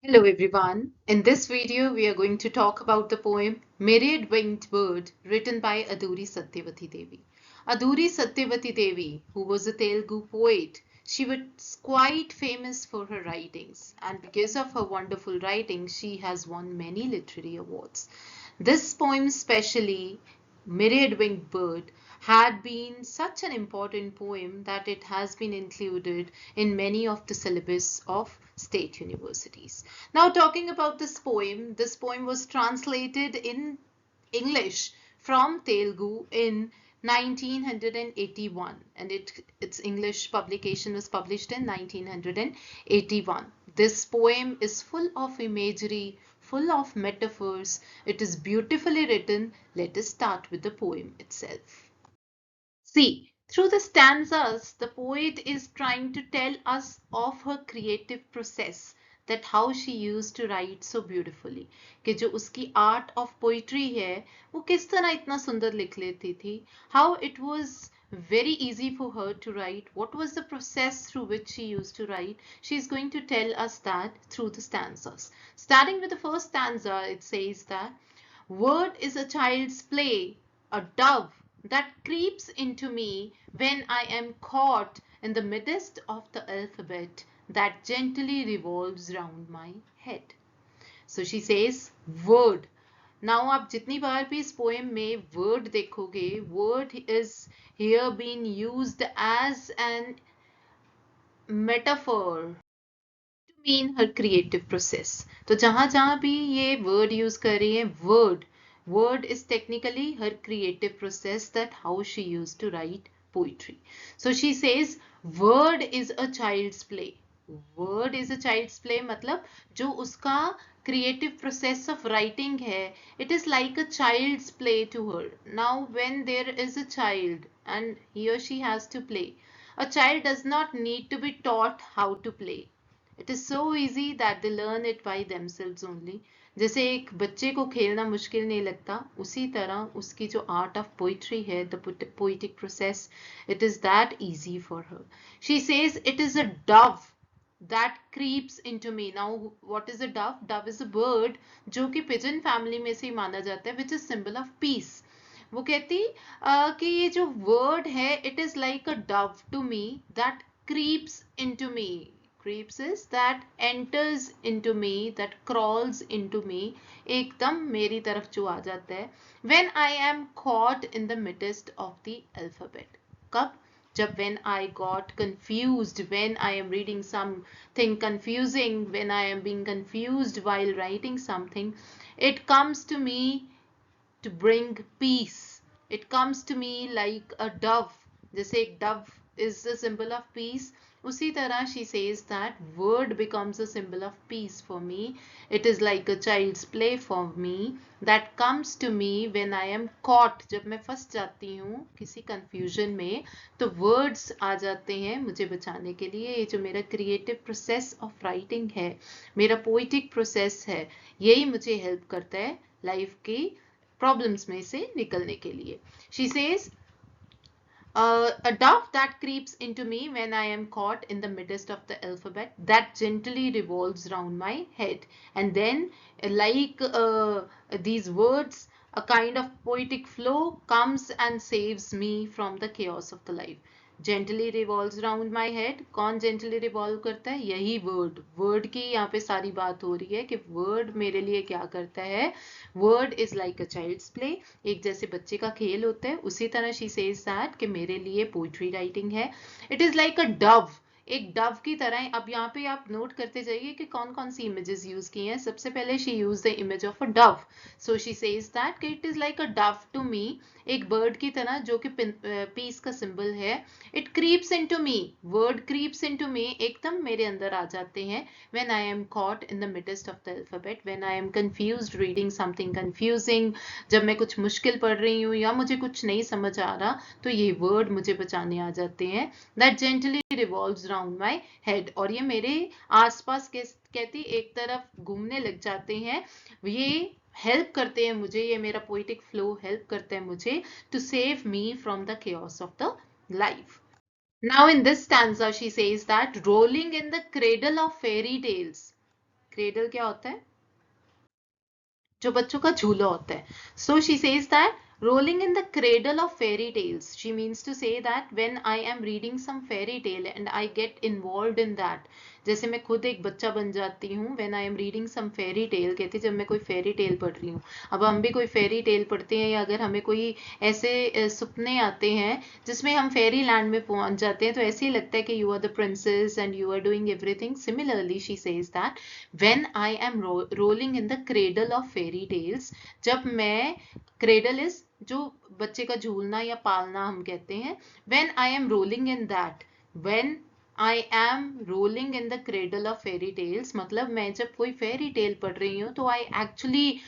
Hello everyone. In this video, we are going to talk about the poem Myriad Winged Bird written by Aduri Satyavati Devi. Aduri Satyavati Devi, who was a Telugu poet, she was quite famous for her writings, and because of her wonderful writing, she has won many literary awards. This poem, especially Myriad Winged Bird, had been such an important poem that it has been included in many of the syllabus of state universities. Now, talking about this poem was translated in English from Telugu in 1981, and its English publication was published in 1981. This poem is full of imagery, full of metaphors. It is beautifully written. Let us start with the poem itself. See, through the stanzas, the poet is trying to tell us of her creative process, that how she used to write so beautifully. कि जो उसकी art of poetry है, वो किस तरह इतना सुंदर लिख लेती थी. How it was very easy for her to write. What was the process through which she used to write? She is going to tell us that through the stanzas. Starting with the first stanza, it says that word is a child's play, a dove that creeps into me when I am caught in the midst of the alphabet that gently revolves round my head. So she says word. Now आप जितनी बार भी इस poem में word देखोगे, word is here being used as an metaphor to mean her creative process. तो जहां जहां भी ये word use कर रही है, word is technically her creative process, that how she used to write poetry. So she says word is a child's play. Word is a child's play मतलब जो उसका creative process of writing है, it is like a child's play to her. Now when there is a child and he or she has to play, a child does not need to be taught how to play. It is so easy that they learn it by themselves only. जैसे एक बच्चे को खेलना मुश्किल नहीं लगता, उसी तरह उसकी जो art of poetry है, the poetic process, it is that easy for her. She says it is a dove that creeps into me. Now, what is a dove? Dove is a bird जो कि pigeon family में से माना जाता है, which is symbol of peace. वो कहती कि ये जो word है, it is like a dove to me that creeps into me. Creeps is that enters into me, that crawls into me, एकदम मेरी तरफ जो आ जाता है. When I am caught in the midst of the alphabet. कब? जब when I got confused, when I am reading something confusing, when I am being confused while writing something, it comes to me to bring peace. It comes to me like a dove. जैसे एक dove is a symbol of peace, उसी तरह she says that word becomes a symbol of peace for me. It is like a child's play for me that comes to me when I am caught. जब मैं फंस जाती हूँ किसी confusion में, तो words आ जाते हैं मुझे बचाने के लिए. ये जो मेरा creative process of writing है, मेरा poetic process है, यही मुझे help करता है life की problems में से निकलने के लिए. She says a dove that creeps into me when I am caught in the midst of the alphabet that gently revolves round my head. And then, like these words, a kind of poetic flow comes and saves me from the chaos of the life. Gently revolves round my head. कौन gently revolve करता है? यही word की यहाँ पे सारी बात हो रही है कि word मेरे लिए क्या करता है. Word is like a child's play. एक जैसे बच्चे का खेल होता है, उसी तरह she says that कि मेरे लिए poetry writing है. It is like a dove. एक डव की तरह. अब यहाँ पे आप नोट करते जाइए कि कौन कौन सी इमेजेस यूज की हैं. सबसे पहले she use the image of a dove. So she says that कि it is like a dove to me, एक बर्ड की तरह जो कि पीस का सिंबल है. It creeps into me. Word creeps into me, एकदम मेरे अंदर आ जाते हैं. When I M caught in the midst of the alphabet, when I am confused reading something confusing, जब मैं कुछ मुश्किल पढ़ रही हूँ या मुझे कुछ नहीं समझ आ रहा, तो ये वर्ड मुझे बचाने आ जाते हैं. That gently revolves around my head. और ये मेरे आसपास कहती एक तरफ घूमने लग जाते हैं. ये हेल्प करते हैं मुझे, ये मेरा पोइटिक फ्लो हेल्प करता है मुझे to save me from the chaos of the life. Now in this stanza she says that rolling in the cradle of fairy tales. Cradle क्या होता है? जो बच्चों का झूला होता है. सो she says that rolling in the cradle of fairy tales, she means to say that when I am reading some fairy tale and I get involved in that, जैसे मैं खुद एक बच्चा बन जाती हूँ. when I am reading some fairy tale, कहती जब मैं कोई fairy tale पढ़ रही हूँ. अब हम भी कोई fairy tale पढ़ते हैं या अगर हमें कोई ऐसे सपने आते हैं जिसमें हम फेरी लैंड में पहुंच जाते हैं तो ऐसे ही लगता है कि you are the princess and you are doing everything. Similarly she says that when I am rolling in the cradle of fairy tales, जब मैं, cradle is जो बच्चे का झूलना या पालना हम कहते हैं. when I am rolling in that, when I am rolling in the cradle of fairy tales, मतलब मैं जब कोई fairy tale पढ़ रही हूँ तो I actually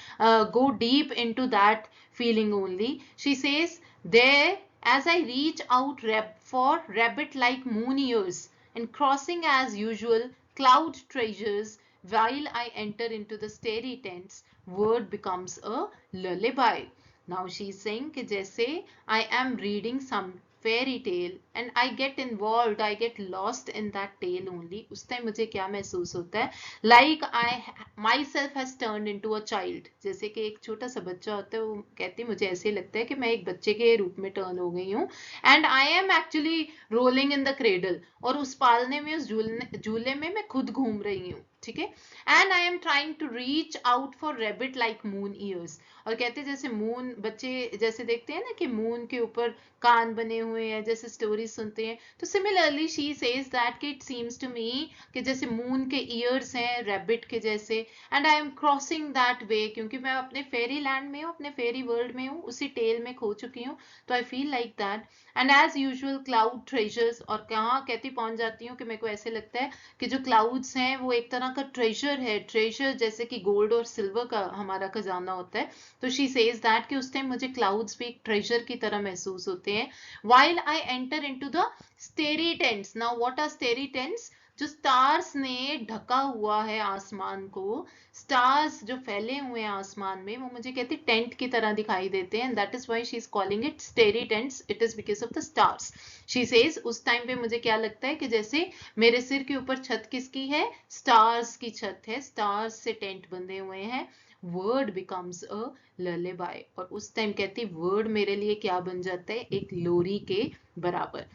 go deep into that feeling only. She says there, as I reach out for rabbit like moon ears and crossing as usual cloud treasures, while I enter into the starry tents, word becomes a lullaby. Now she is saying कि जैसे I am reading some fairy tale and I get involved, I get lost in that tale only. उस time मुझे क्या महसूस होता है? Like I myself has turned into a child. जैसे कि एक छोटा सा बच्चा होता है, वो कहती है मुझे ऐसे लगता है कि मैं एक बच्चे के रूप में टर्न हो गई हूँ. And I am actually rolling in the cradle. और उस पालने में, उस झूले में मैं खुद घूम रही हूँ. ठीक है. And I am trying to reach out for rabbit like moon ears. और कहते हैं जैसे मून, बच्चे जैसे देखते हैं ना कि मून के ऊपर कान बने हुए हैं, जैसे स्टोरी सुनते हैं. तो सिमिलरली शी सेज दैट कि इट सीम्स टू मी कि जैसे मून के ईयर्स हैं रेबिट के जैसे. And I M crossing that way, क्योंकि मैं अपने फेरी लैंड में हूँ, अपने फेरी वर्ल्ड में हूँ, उसी टेल में खो चुकी हूँ. तो I feel like that. And as usual cloud treasures, और कहाँ कहती पहुंच जाती हूँ कि मेरे को ऐसे लगता है कि जो क्लाउड्स हैं वो एक तरह का ट्रेजर है. ट्रेजर जैसे कि गोल्ड और सिल्वर का हमारा खजाना होता है. तो शी सेज दैट कि उस टाइम मुझे क्लाउड्स भी एक ट्रेजर की तरह महसूस होते हैं. while I enter into the starry tents. Now what are starry tents? जो स्टार्स ने ढका हुआ है आसमान को, स्टार्स जो फैले हुए हैं आसमान में, वो मुझे कहती टेंट की तरह दिखाई देते हैं. That is why she is calling it स्टेरी tents. It is because of the stars. She says उस टाइम पे मुझे क्या लगता है कि जैसे मेरे सिर के ऊपर छत किसकी है? स्टार्स की छत है. स्टार्स से टेंट बंधे हुए हैं. Word becomes a lullaby. और उस टाइम कहती वर्ड मेरे लिए क्या बन जाता है? एक लोरी के बराबर.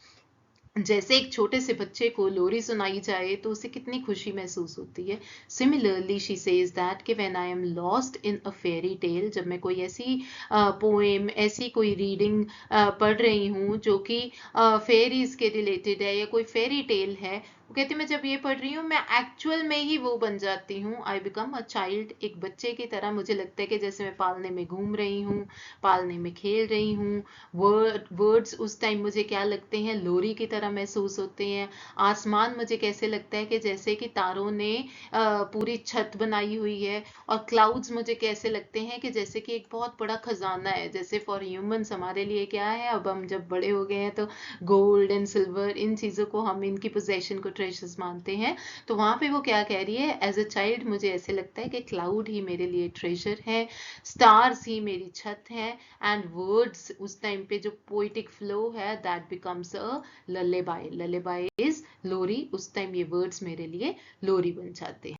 जैसे एक छोटे से बच्चे को लोरी सुनाई जाए तो उसे कितनी खुशी महसूस होती है. सिमिलरली शी सेज दैट कि when I am lost in a fairy tale, जब मैं कोई ऐसी पोएम, ऐसी कोई रीडिंग पढ़ रही हूँ जो कि फेरीज के रिलेटेड है या कोई फेरी टेल है, वो कहती मैं जब ये पढ़ रही हूँ मैं एक्चुअल में ही वो बन जाती हूँ. आई बिकम अ चाइल्ड, एक बच्चे की तरह. मुझे लगता है कि जैसे मैं पालने में घूम रही हूँ, पालने में खेल रही हूँ. वर्ड्स उस टाइम मुझे क्या लगते हैं? लोरी की तरह महसूस होते हैं. आसमान मुझे कैसे लगता है कि जैसे कि तारों ने पूरी छत बनाई हुई है. और क्लाउड्स मुझे कैसे लगते हैं कि जैसे कि एक बहुत बड़ा खजाना है. जैसे फॉर ह्यूमंस हमारे लिए क्या है, अब हम जब बड़े हो गए हैं तो गोल्ड एंड सिल्वर, इन चीज़ों को हम, इनकी पोजेशन को ट्रेजर्स मानते हैं. तो वहाँ पे वो क्या कह रही है? एज अ चाइल्ड मुझे ऐसे लगता है कि क्लाउड ही मेरे लिए ट्रेजर है, स्टार्स ही मेरी छत है. एंड वर्ड्स उस टाइम पे जो पोइटिक फ्लो है, दैट बिकम्स अ ललेबाई. ललेबाई इज लोरी. उस टाइम ये वर्ड्स मेरे लिए लोरी बन जाते हैं.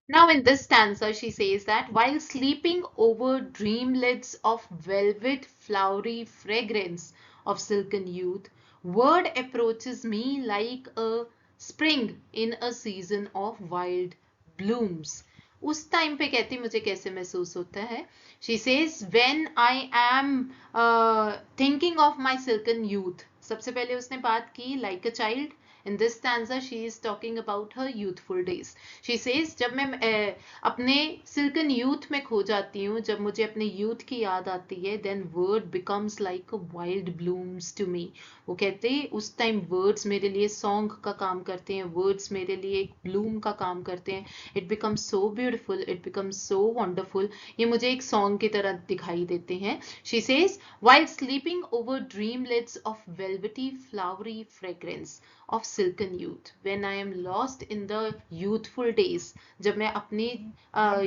Now in this stanza she says that while sleeping over dreamlets of velvet flowery fragrance of silken youth, word approaches me like a spring in a season of wild blooms. उस time पे कहती मुझे कैसे महसूस होता है? She says when I am thinking of my silken youth. सबसे पहले उसने बात की like a child. In this stanza she is talking about her youthful days. She says जब मैं अपने silken youth में खो जाती हूँ, जब मुझे अपने youth की याद आती है, then word becomes like a wild blooms to me. वो कहते हैं उस टाइम words मेरे लिए song का काम करते हैं, words मेरे लिए एक bloom का काम करते हैं. It becomes so beautiful, it becomes so wonderful. ये मुझे एक song की तरह दिखाई देते हैं. She says while sleeping over dreamlets of velvety flowery fragrance of silken youth, when I am lost in the youthful days, जब मैं अपनी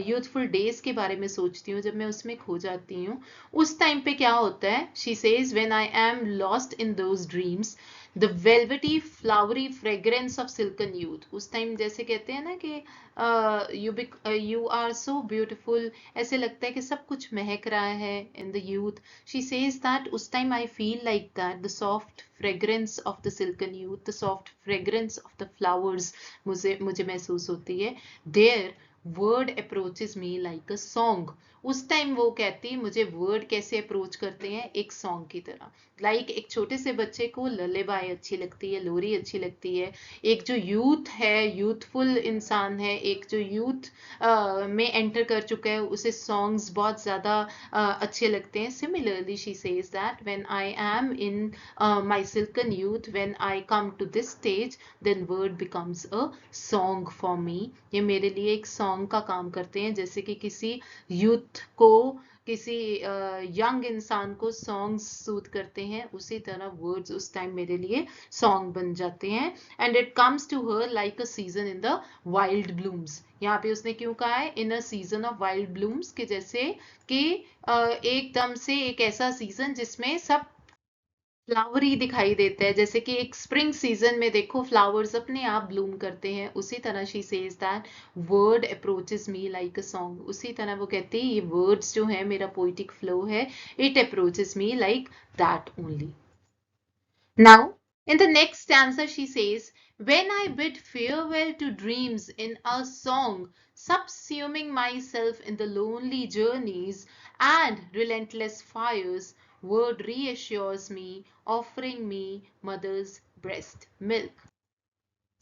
youthful days के बारे में सोचती हूँ, जब मैं उसमें खो जाती हूँ, उस टाइम पे क्या होता है? She says when I am lost in those dreams, the velvety flowery fragrance of silken youth, उस टाइम जैसे कहते हैं ना कि यू आर सो ब्यूटिफुल, ऐसे लगता है कि सब कुछ महक रहा है in the youth. She says that उस time I feel like that the soft fragrance of the silken youth, the soft fragrance of the flowers मुझे मुझे महसूस होती है. There word approaches me like a song. उस time वो कहती मुझे वर्ड कैसे अप्रोच करते हैं, एक सॉन्ग की तरह. लाइक एक छोटे से बच्चे को ललेबाई अच्छी लगती है, लोरी अच्छी लगती है. एक जो यूथ है, यूथफुल इंसान है, एक जो यूथ में एंटर कर चुका है, उसे सॉन्ग्स बहुत ज़्यादा अच्छे लगते हैं. Similarly she says that when I am in my silken youth, when I come to this stage, then word becomes a song for me. ये मेरे लिए एक सॉन्ग का काम करते हैं, जैसे कि किसी यूथ को, किसी यंग इंसान को सॉन्ग्स सूट करते हैं, उसी तरह वर्ड्स उस टाइम मेरे लिए सॉन्ग बन जाते हैं. And it comes to her like a season in the wild blooms. यहाँ पे उसने क्यों कहा है in a season of wild blooms, के जैसे कि एकदम से एक ऐसा सीजन जिसमें सब फ्लावरी दिखाई देता है, जैसे कि एक स्प्रिंग सीजन में देखो फ्लावर्स अपने आप ब्लूम करते हैं, उसी तरह she says that word approaches me like a song. उसी तरह वो कहती है ये वर्ड्स जो है मेरा पोइटिक फ्लो है, it approaches me like that only. Now, in the next stanza, she says, when I bid farewell to dreams in a song, subsuming myself in the lonely journeys and relentless fires, word reassures me, offering me mother's breast milk.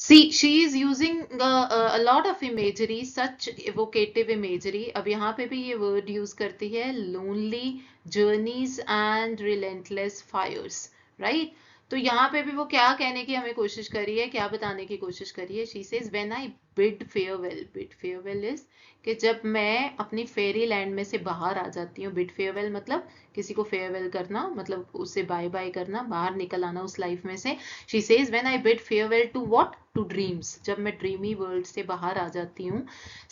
See, she is using a lot of imagery, such evocative imagery. अब यहाँ पे भी ये word use करती है, lonely journeys and relentless fires, right? तो यहाँ पे भी वो क्या कहने की हमें कोशिश करी है, क्या बताने की कोशिश करी है. She says when I bid farewell, bid farewell is कि जब मैं अपनी फेरी लैंड में से बाहर आ जाती हूँ. बिड फेयरवेल मतलब किसी को फेयरवेल करना, मतलब उससे बाय बाय करना, बाहर निकल आना उस लाइफ में से. She says when I bid farewell to what, to dreams, जब मैं ड्रीमी वर्ल्ड से बाहर आ जाती हूँ.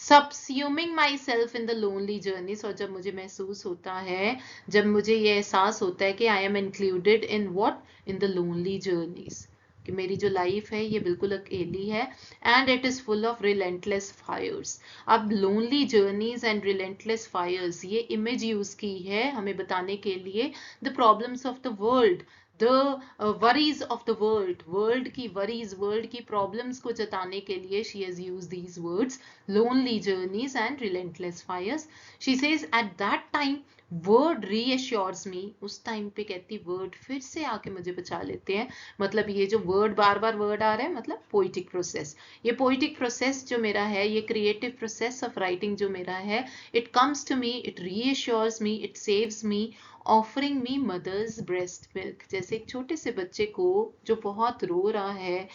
Subsuming my self in the lonely journeys, और जब मुझे महसूस होता है, जब मुझे ये एहसास होता है कि I am included in what, in the lonely journeys, कि मेरी जो लाइफ है ये बिल्कुल अकेली है. And it is full of relentless fires. अब lonely journeys and relentless fires, ये इमेज यूज की है हमें बताने के लिए the problems of the world, the worries of the world, world की वरीज, वर्ल्ड की प्रॉब्लम्स को जताने के लिए she has use these words, lonely journeys and relentless fires. She says at that time word reassures me, उस time पे कहती word फिर से आके मुझे बचा लेते हैं. मतलब ये जो वर्ड बार बार वर्ड आ रहा है, मतलब पोइटिक प्रोसेस. ये पोइटिक प्रोसेस जो मेरा है, ये क्रिएटिव प्रोसेस ऑफ राइटिंग जो मेरा है, it comes to me, it reassures me, it saves me, offering me mother's breast milk. जैसे एक छोटे से बच्चे को जो बहुत रो रहा है,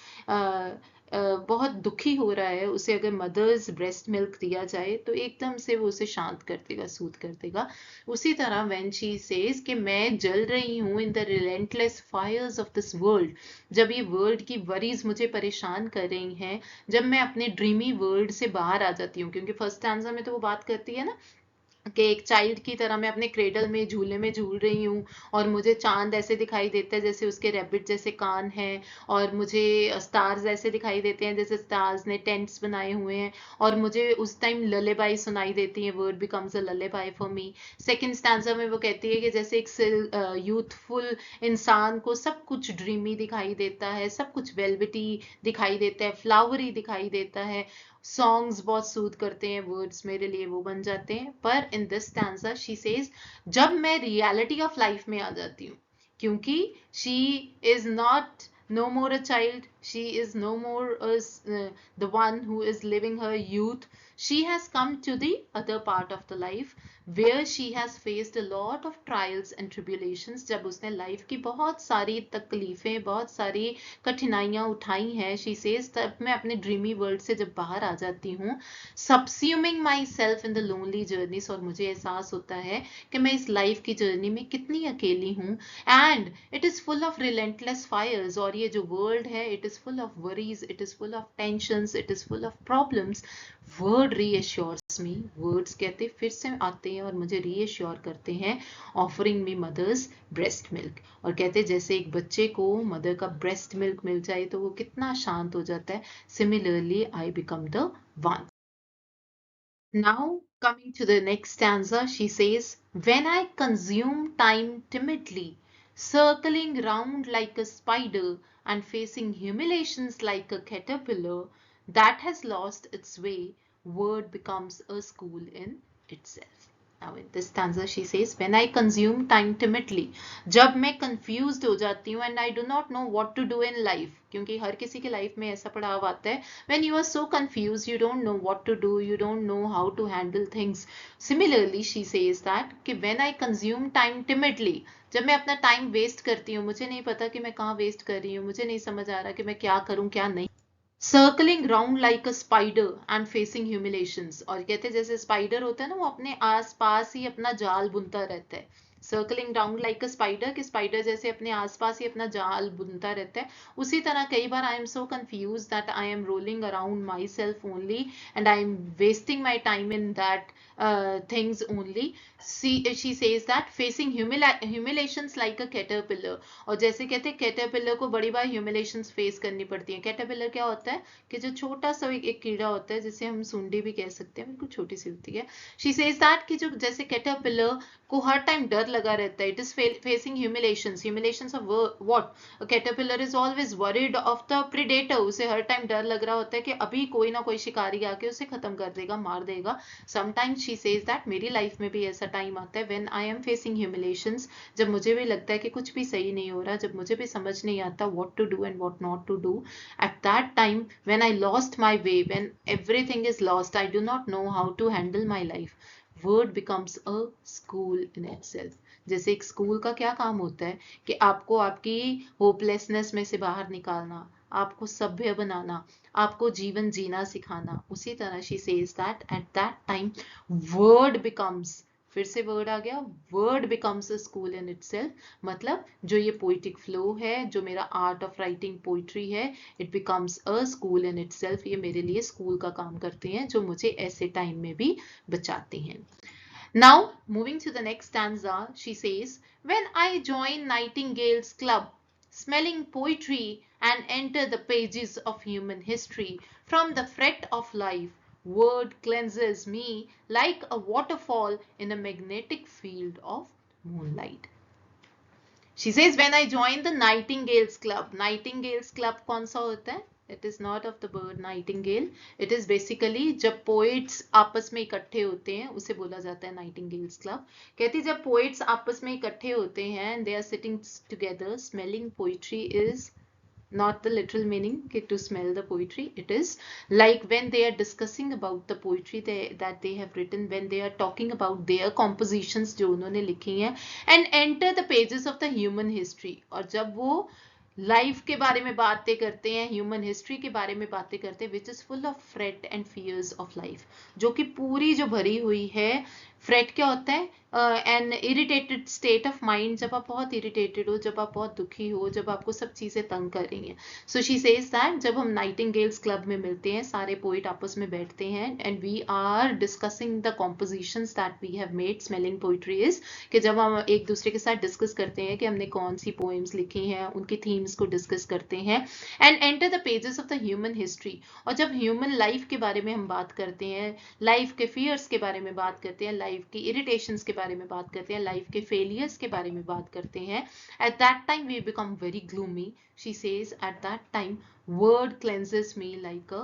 बहुत दुखी हो रहा है, उसे अगर मदर्स ब्रेस्ट मिल्क दिया जाए तो एकदम से वो उसे शांत कर देगा, सूद कर देगा. उसी तरह व्हेन शी सेज कि मैं जल रही हूँ in the relentless fires of this world, जब ये वर्ल्ड की वरीज मुझे परेशान कर रही हैं, जब मैं अपने ड्रीमी वर्ल्ड से बाहर आ जाती हूँ, क्योंकि फर्स्ट आंसर में तो वो बात करती है ना कि एक चाइल्ड की तरह मैं अपने क्रेडल में झूले में झूल रही हूँ, और मुझे चांद ऐसे दिखाई देता है जैसे उसके रैबिट जैसे कान हैं, और मुझे स्टार्स ऐसे दिखाई देते हैं जैसे स्टार्स ने टेंट्स बनाए हुए हैं, और मुझे उस टाइम ललेबाई सुनाई देती है, word becomes a lullaby for me. Second stanza में वो कहती है कि जैसे एक यूथफुल इंसान को सब कुछ ड्रीमी दिखाई देता है, सब कुछ वेलवेटी दिखाई देता है, फ्लावरी दिखाई देता है, सॉन्ग्स बहुत सूद करते हैं, वर्ड्स मेरे लिए वो बन जाते हैं. पर in this stanza she says जब मैं रियलिटी ऑफ लाइफ में आ जाती हूँ, क्योंकि she is not no more a child, she is no more the one who is living her youth. She has come to the other part of the life where she has faced a lot of trials and tribulations. जब उसने life की बहुत सारी तकलीफें, बहुत सारी कठिनाइयां उठाई हैं, she says तब मैं अपने ड्रीमी वर्ल्ड से जब बाहर आ जाती हूँ, subsuming myself in the lonely journeys, और मुझे एहसास होता है कि मैं इस लाइफ की जर्नी में कितनी अकेली हूँ. And it is full of relentless fires, और ये जो वर्ल्ड है, it is full of worries, it is full of tensions, it is full of problems. Word reassures me, words कहते फिर से आते हैं और मुझे रीअश्योर करते हैं, offering me mother's breast milk, और कहते जैसे एक बच्चे को मदर का ब्रेस्ट मिल्क मिल जाए तो वो कितना शांत हो जाता है, similarly I become the one. Now, coming to the next stanza, she says, when I consume time timidly, circling round like a spider and facing humiliations like a caterpillar that has lost its way, word becomes a school in itself. Now in this stanza she says, when I consume time timidly, जब मैं confused हो जाती हूँ and I do not know what to do in life, क्योंकि हर किसी के life में ऐसा पड़ाव आता है, when you are so confused, you don't know what to do, you don't know how to handle things. Similarly she says that कि when I consume time timidly, जब मैं अपना टाइम वेस्ट करती हूँ, मुझे नहीं पता कि मैं कहाँ वेस्ट कर रही हूँ, मुझे नहीं समझ आ रहा कि मैं क्या करूँ क्या नहीं, circling round like a spider and facing humiliations, और कहते हैं जैसे स्पाइडर होता है ना, वो अपने आसपास ही अपना जाल बुनता रहता है, circling round like a spider, कि स्पाइडर जैसे अपने आसपास ही अपना जाल बुनता रहता है, उसी तरह कई बार I am so confuse that I am rolling around my self only and I am wasting my time in that things only. She says that facing humiliations like a caterpillar, और जैसे कहते हैं कैटरपिलर को बड़ी बार ह्यूमिलेशंस face करनी पड़ती है. Caterpillar क्या होता है कि जो छोटा सा एक कीड़ा होता है, जिसे हम सुंडी भी कह सकते हैं, बिल्कुल छोटी सी होती है. शी सेज दैट कि जो जैसे कैटरपिलर को हर टाइम डर लगा रहता है, it is facing humiliations of what, caterpillar is always worried of the predator, उसे हर टाइम डर लग रहा होता है कि अभी कोई ना कोई शिकारी आके उसे खत्म कर देगा, मार देगा. समटाइम्स शी सेज दैट मेरी लाइफ में भी ऐसा टाइम आता है व्हेन आई एम फेसिंग ह्यूमिलेशंस, जब मुझे भी लगता है कि कुछ भी सही नहीं हो रहा, जब मुझे भी समझ नहीं आता what to do and what not to do. At that time when I lost my way, when everything is lost, I do not know how to handle my life, word becomes a school in itself. जैसे एक school का क्या काम होता है कि आपको आपकी होपलेसनेस में से बाहर निकालना, आपको सभ्य बनाना, आपको जीवन जीना सिखाना, उसी तरह she says that at that time word becomes, फिर से वर्ड आ गया, word becomes a school in itself, मतलब जो ये पोइटिक फ्लो है, जो मेरा आर्ट ऑफ राइटिंग पोइट्री है, it becomes a school in itself, ये मेरे लिए स्कूल का काम करते हैं, जो मुझे ऐसे टाइम में भी बचाते हैं. Now, moving to the next stanza, she says, when I join Nightingale's club, smelling poetry and enter the pages of human history, from the fret of life, word cleanses me like a waterfall in a magnetic field of moonlight. She says, when I join the Nightingales Club. Nightingales Club कौन सा होता है? It is not of the bird nightingale. It is basically जब poets आपस में इकट्ठे होते हैं, उसे बोला जाता है Nightingales Club. कहती जब poets आपस में इकट्ठे होते हैं and they are sitting together, smelling poetry is not the literal meaning to smell the poetry. It is like when they are discussing about the poetry that they have written, when they are talking about their compositions जो उन्होंने लिखी हैं, and enter the pages of the human history, और जब वो life के बारे में बातें करते हैं, ह्यूमन हिस्ट्री के बारे में बातें करते हैं, which is full of fret and fears of life, जो कि पूरी जो भरी हुई है. फ्रेट क्या होता है? An irritated state of mind, जब आप बहुत इरिटेटेड हो, जब आप बहुत दुखी हो, जब आपको सब चीजें तंग कर रही हैं. सो शी सेज दैट जब हम नाइटिंगेल्स क्लब में मिलते हैं, सारे पोइट आपस में बैठते हैं and we are discussing the compositions that we have made. Smelling poetry is कि जब हम एक दूसरे के साथ डिस्कस करते हैं कि हमने कौन सी पोएम्स लिखी हैं, उनकी थीम्स को डिस्कस करते हैं, and enter the pages of the human history, और जब ह्यूमन लाइफ के बारे में हम बात करते हैं, लाइफ के फियर्स के बारे में बात करते हैं, लाइफ की इरिटेशंस के बारे में बात करते हैं, लाइफ के फेलियर्स के बारे में बात करते हैं, at that time we become very gloomy. She says at that time word cleanses me like a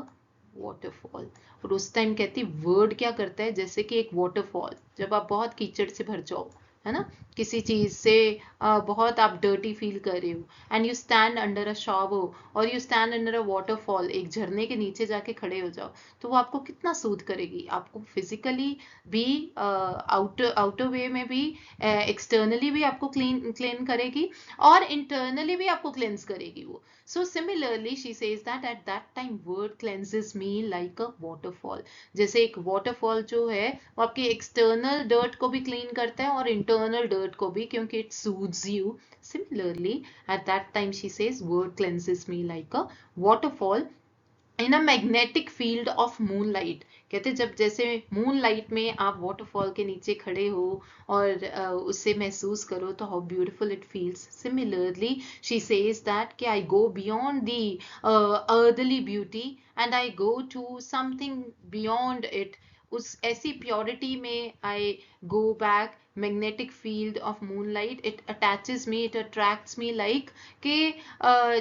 waterfall. और उस टाइम कहती वर्ड क्या करता है, जैसे कि एक वाटरफॉल, जब आप बहुत कीचड़ से भर जाओ, है ना, किसी चीज से बहुत आप डर्टी फील कर रहे हो, and you stand under a shower और you stand under a waterfall, एक झरने के नीचे जाके खड़े हो जाओ, तो वो आपको कितना सूद करेगी, आपको फिजिकली भी, आउटर वे में भी, एक्सटर्नली भी आपको क्लीन करेगी, और इंटरनली भी आपको क्लेंस करेगी वो. So similarly she says that at that time word cleanses me like a waterfall. जैसे एक waterfall जो है वो आपकी external dirt को भी clean करता है और internal dirt को भी, क्योंकि it soothes you. Similarly at that time she says word cleanses me like a waterfall, in a magnetic field of moonlight. कहते जब जैसे मूनलाइट में आप वाटरफॉल के नीचे खड़े हो और उससे महसूस करो तो how beautiful it feels. Similarly she says that कि I go beyond the earthly beauty and I go to something beyond it. उस ऐसी प्योरिटी में I go back. Magnetic field of moonlight it attaches me, it attracts me like कि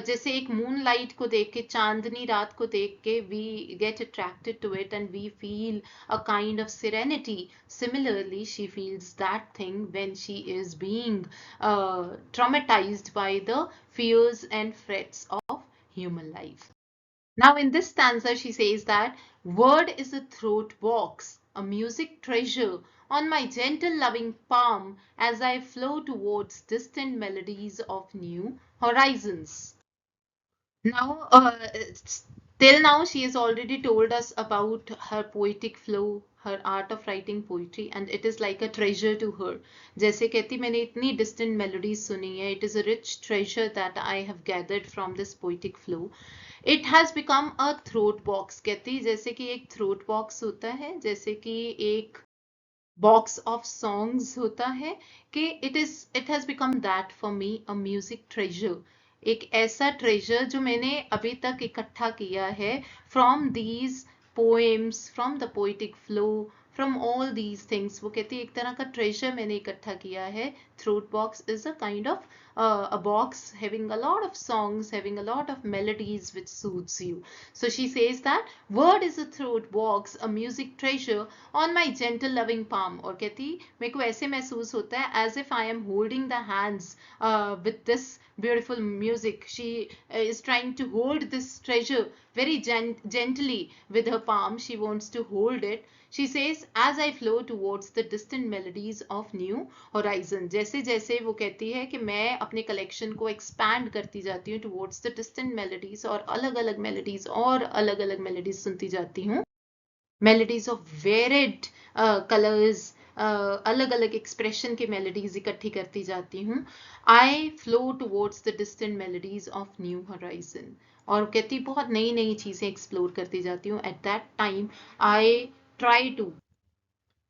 जैसे एक moon light को देख के, चांदनी रात को देख के we get attracted to it and we feel a kind of serenity. Similarly, she feels that thing when she is being traumatized by the fears and frets of human life. Now, in this stanza, she says that word is a throat box, a music treasure on my gentle loving palm as I flow towards distant melodies of new horizons. Now, till now, she has already told us about her poetic flow, her art of writing poetry, and it is like a treasure to her. जैसे कहती मैंने इतनी distant melodies सुनी है, it is a rich treasure that I have gathered from this poetic flow. It has become a throat box. कहती जैसे कि एक throat box होता है, जैसे कि एक box of songs होता है, कि it has become that for me, a music treasure. एक ऐसा treasure जो मैंने अभी तक इकट्ठा किया है from these poems, from the poetic flow, from all these things. वो कहती है एक तरह का treasure मैंने इकट्ठा किया है. Throat box is a kind of a box having a lot of songs, having a lot of melodies which suits you. So she says that word is a throat box, a music treasure on my gentle loving palm. और कहती मेरे को ऐसे महसूस होता है as if I am holding the hands with this beautiful music. She is trying to hold this treasure very gently with her palm. She wants to hold it. She says, as I flow towards the distant melodies of new horizon. जैसे जैसे वो कहती है कि मैं अपने collection को expand करती जाती हूँ towards the distant melodies, और अलग अलग melodies और अलग अलग melodies सुनती जाती हूँ. Melodies of varied colors, अलग अलग एक्सप्रेशन के मेलोडीज इकट्ठी करती जाती हूँ. आई flow towards the distant melodies of new horizon. और कहती बहुत नई नई चीजें एक्सप्लोर करती जाती हूँ. At that time I try to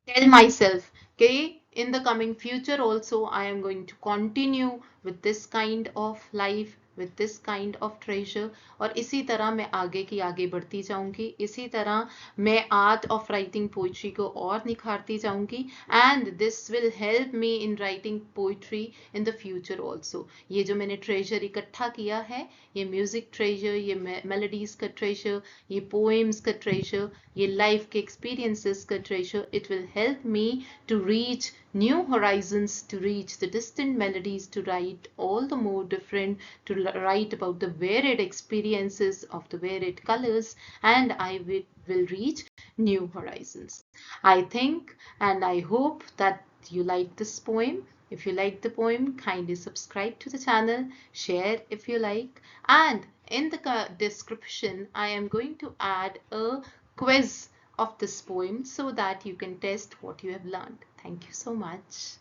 tell myself okay, in the coming future also I am going to continue with this kind of life, with this kind of treasure. और इसी तरह मैं आगे की आगे बढ़ती जाऊंगी, इसी तरह मैं art of writing poetry को और निखारती जाऊंगी, and this will help me in writing poetry in the future also. ये जो मैंने treasure इकट्ठा किया है, ये music treasure, ये melodies का treasure, ये poems का treasure, ये life के experiences का treasure, it will help me to reach new horizons, to reach the distant melodies, to write all the more different, to write about the varied experiences of the varied colors, and I will reach new horizons. I think and I hope that you like this poem. If you like the poem, kindly subscribe to the channel, share if you like, and in the description, I am going to add a quiz of this poem so that you can test what you have learned. Thank you so much.